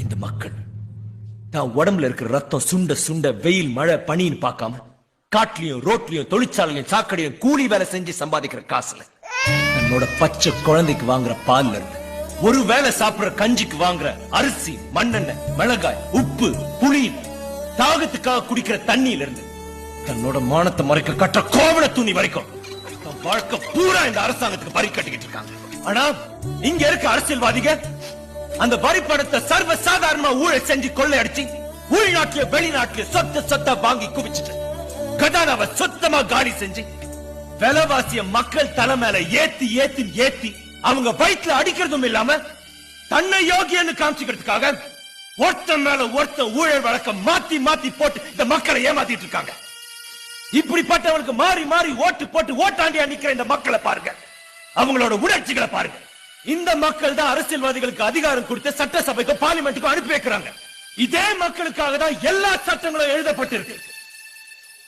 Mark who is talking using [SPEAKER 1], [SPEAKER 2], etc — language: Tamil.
[SPEAKER 1] இந்த மக்கள் தான் உடம்புல இருக்கிற ரத்தம் சுண்ட சுண்ட வெயில் மழை பனின்னு பார்க்காம காட்டுலயும் ரோட்லயும் தொழிற்சாலையும் சாக்கடையும் கூலி வேலை செஞ்சு சம்பாதிக்கிற காசுல தன்னோட பச்சை குழந்தைக்கு வாங்குற பால்ல இருந்து ஒரு வேளை சாப்பிடுற கஞ்சிக்கு வாங்குற அரிசி மண்ணெண்ணெய் மிளகாய் உப்பு புளி தாகத்துக்காக குடிக்கிற தண்ணியில இருந்து தன்னோட மானத்தை மறைக்க கட்டுற கோவண துணி வரைக்கும் தன் வாழ்க்கை பூரா இந்த அரசாங்கத்துக்கு வரி கட்டிக்கிட்டு இருக்காங்க. ஆனா இங்க இருக்க அரசியல்வாதிக அந்த வரி பணத்தை சர்வ சாதாரணமா ஊழல் செஞ்சு கொள்ளையடிச்சு உள்நாட்டுல வெளிநாட்டுல சொத்த வாங்கி குவிச்சுட்டு கதானாவை சொத்தமா காலி செஞ்சு விலைவாசிய மக்கள் தலை மேல ஏத்தி அவங்க வயிற்றுல அடிக்கிறதும் இல்லாம தன்னை யோகியன்னு காமிச்சுக்கிறதுக்காக ஒருத்தன் மேல ஒருத்தன் ஊழல் வழக்கம் மாத்தி போட்டு இந்த மக்களை ஏமாத்திட்டு இருக்காங்க. இப்படிப்பட்டவனுக்கு மாறி மாறி ஓட்டு போட்டு ஓட்டாண்டியா நிக்கிற இந்த மக்களை பாருங்க, அவங்களோட உணர்ச்சிகளை பாருங்க. இந்த மக்கள் தான் அரசியல்வாதிகளுக்கு அதிகாரம் கொடுத்து சட்டசபைக்கும் பார்லிமெண்ட்டுக்கும் அனுப்பி வைக்கிறாங்க. இதே மக்களுக்காக தான் எல்லா சட்டங்களும் எழுதப்பட்டிருக்கு.